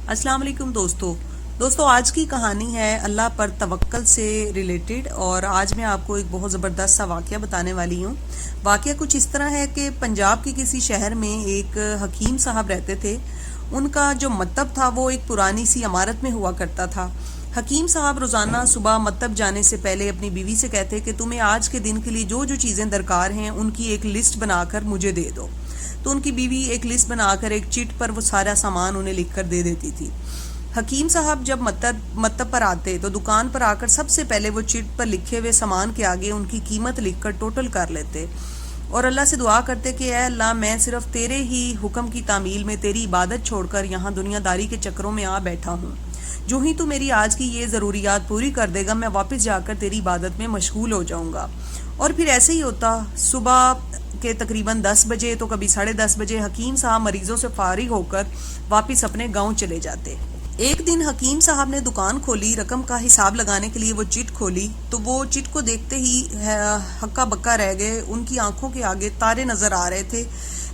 अस्सलाम वालेकुम दोस्तों आज की कहानी है अल्लाह पर तवक्कल से रिलेटेड। और आज मैं आपको एक बहुत ज़बरदस्त सा वाक़या बताने वाली हूँ। वाक़या कुछ इस तरह है कि पंजाब के किसी शहर में एक हकीम साहब रहते थे। उनका जो मकतब था वो एक पुरानी सी इमारत में हुआ करता था। हकीम साहब रोज़ाना सुबह मकतब जाने से पहले अपनी बीवी से कहते कि तुम्हें आज के दिन के लिए जो जो चीज़ें दरकार हैं उनकी एक लिस्ट बनाकर मुझे दे दो। तो उनकी बीवी एक लिस्ट बनाकर एक चिट पर वो सारा सामान उन्हें लिख कर दे देती थी। हकीम साहब जब मकतब पर आते तो दुकान पर आकर सबसे पहले वो चिट पर लिखे हुए सामान के आगे उनकी कीमत लिखकर टोटल कर लेते और अल्लाह से दुआ करते कि ऐ अल्लाह, मैं सिर्फ तेरे ही हुक्म की तामील में तेरी इबादत छोड़कर यहाँ दुनियादारी के चक्करों में आ बैठा हूँ। जो ही तू मेरी आज की ये ज़रूरियात पूरी कर देगा मैं वापस जाकर तेरी इबादत में मशगूल हो जाऊँगा। और फिर ऐसे ही होता। सुबह के तकरीबन 10 बजे तो कभी 10:30 बजे हकीम साहब मरीजों से फारिग होकर वापस अपने गांव चले जाते। एक दिन हकीम साहब ने दुकान खोली, रकम का हिसाब लगाने के लिए वो चिट खोली तो वो चिट को देखते ही हक्का बक्का रह गए। उनकी आंखों के आगे तारे नजर आ रहे थे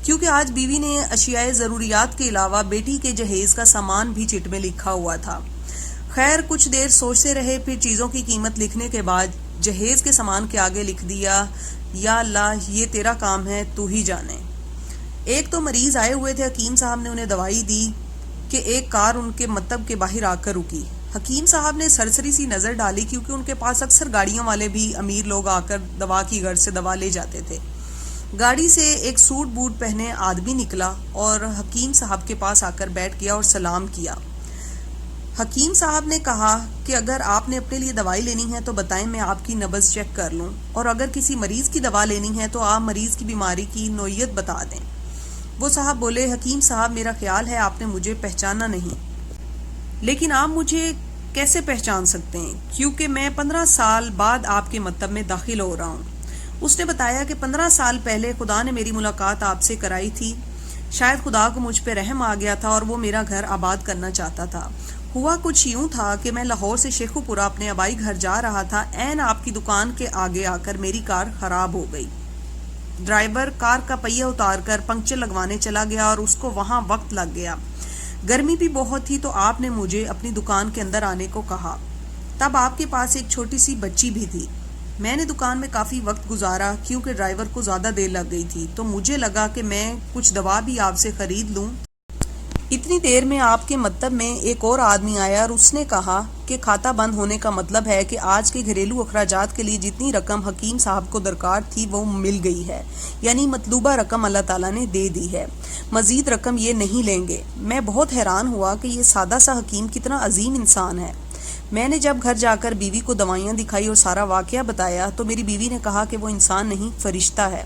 क्योंकि आज बीवी ने अशियाए ज़रूरियात के अलावा बेटी के जहेज का सामान भी चिट में लिखा हुआ था। खैर कुछ देर सोचते रहे, फिर चीज़ों की कीमत लिखने के बाद जहेज के सामान के आगे लिख दिया, या अल्लाह ये तेरा काम है, तू ही जाने। एक तो मरीज आए हुए थे, हकीम साहब ने उन्हें दवाई दी कि एक कार उनके मकतब के बाहर आकर रुकी। हकीम साहब ने सरसरी सी नज़र डाली क्योंकि उनके पास अक्सर गाड़ियों वाले भी अमीर लोग आकर दवा की गर्ज से दवा ले जाते थे। गाड़ी से एक सूट बूट पहने आदमी निकला और हकीम साहब के पास आकर बैठ गया और सलाम किया। हकीम साहब ने कहा कि अगर आपने अपने लिए दवाई लेनी है तो बताएं, मैं आपकी नब्ज़ चेक कर लूं, और अगर किसी मरीज़ की दवा लेनी है तो आप मरीज़ की बीमारी की नोयत बता दें। वो साहब बोले, हकीम साहब मेरा ख्याल है आपने मुझे पहचाना नहीं, लेकिन आप मुझे कैसे पहचान सकते हैं क्योंकि मैं 15 साल बाद आपके मकतब में दाखिल हो रहा हूँ। उसने बताया कि 15 साल पहले खुदा ने मेरी मुलाकात आपसे कराई थी। शायद खुदा को मुझ पर रहम आ गया था और वो मेरा घर आबाद करना चाहता था। हुआ कुछ यूं था कि मैं लाहौर से शेखुपुरा अपने आबाई घर जा रहा था। ऐन आपकी दुकान के आगे आकर मेरी कार खराब हो गई। ड्राइवर कार का पहिया उतारकर पंक्चर लगवाने चला गया और उसको वहां वक्त लग गया। गर्मी भी बहुत थी तो आपने मुझे अपनी दुकान के अंदर आने को कहा। तब आपके पास एक छोटी सी बच्ची भी थी। मैंने दुकान में काफ़ी वक्त गुजारा क्योंकि ड्राइवर को ज़्यादा देर लग गई थी, तो मुझे लगा कि मैं कुछ दवा भी आपसे ख़रीद लूँ। इतनी देर में आपके मकतब में एक और आदमी आया और उसने कहा कि खाता बंद होने का मतलब है कि आज के घरेलू अखराजात के लिए जितनी रकम हकीम साहब को दरकार थी वो मिल गई है, यानी मतलूबा रकम अल्लाह ताला ने दे दी है, मजीद रकम ये नहीं लेंगे। मैं बहुत हैरान हुआ कि ये सादा सा हकीम कितना अजीम इंसान है। मैंने जब घर जाकर बीवी को दवाइयाँ दिखाई और सारा वाक़या बताया तो मेरी बीवी ने कहा कि वो इंसान नहीं, फरिश्ता है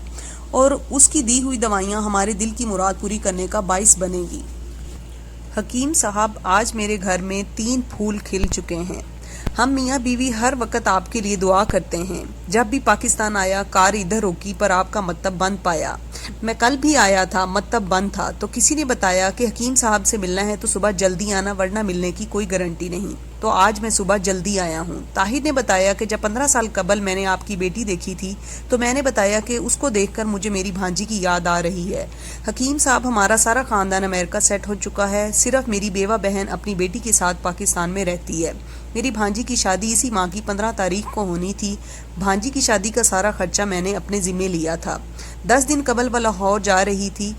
और उसकी दी हुई दवाइयाँ हमारे दिल की मुराद पूरी करने का बाइस बनेगी। हकीम साहब, आज मेरे घर में 3 फूल खिल चुके हैं। हम मियाँ बीवी हर वक्त आपके लिए दुआ करते हैं। जब भी पाकिस्तान आया कार इधर रोकी पर आपका मकतब बंद पाया। मैं कल भी आया था, मकतब बंद था, तो किसी ने बताया कि हकीम साहब से मिलना है तो सुबह जल्दी आना वरना मिलने की कोई गारंटी नहीं। तो आज मैं सुबह जल्दी आया हूँ। ताहिर ने बताया कि जब 15 साल कबल मैंने आपकी बेटी देखी थी तो मैंने बताया कि उसको देखकर मुझे मेरी भांजी की याद आ रही है। हकीम साहब, हमारा सारा ख़ानदान अमेरिका सेट हो चुका है। सिर्फ मेरी बेवा बहन अपनी बेटी के साथ पाकिस्तान में रहती है। मेरी भांजी की शादी इसी माह की 15 तारीख को होनी थी। भांजी की शादी का सारा खर्चा मैंने अपने ज़िम्मे लिया था। 10 दिन कबल वह लाहौर जा रही थी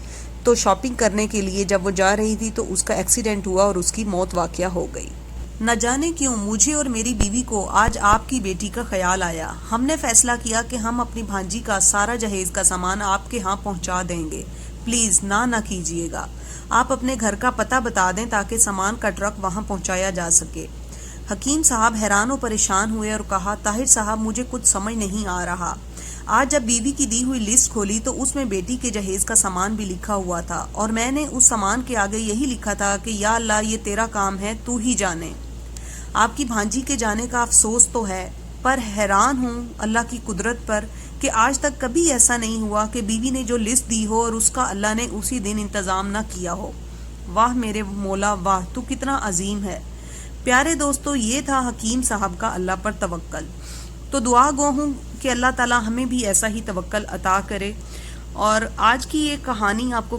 तो शॉपिंग करने के लिए जब वो जा रही थी तो उसका एक्सीडेंट हुआ और उसकी मौत वाक़या हो गई। न जाने क्यों मुझे और मेरी बीवी को आज आपकी बेटी का ख्याल आया। हमने फैसला किया कि हम अपनी भांजी का सारा जहेज का सामान आपके यहाँ पहुँचा देंगे। प्लीज़ ना कीजिएगा। आप अपने घर का पता बता दें ताकि सामान का ट्रक वहाँ पहुँचाया जा सके। हकीम साहब हैरान और परेशान हुए और कहा, ताहिर साहब मुझे कुछ समझ नहीं आ रहा। आज जब बीवी की दी हुई लिस्ट खोली तो उसमें बेटी के जहेज का सामान भी लिखा हुआ था और मैंने उस सामान के आगे यही लिखा था कि या अल्लाह ये तेरा काम है, तू ही जाने। आपकी भांजी के जाने का अफसोस तो है, पर हैरान हूँ अल्लाह की कुदरत पर कि आज तक कभी ऐसा नहीं हुआ कि बीवी ने जो लिस्ट दी हो और उसका अल्लाह ने उसी दिन इंतज़ाम न किया हो। वाह मेरे मौला, वाह तू कितना अजीम है। प्यारे दोस्तों, ये था हकीम साहब का अल्लाह पर तवक्कल। तो दुआ गो हूँ कि अल्लाह ताला हमें भी ऐसा ही तवक्कल अता करे। और आज की ये कहानी आपको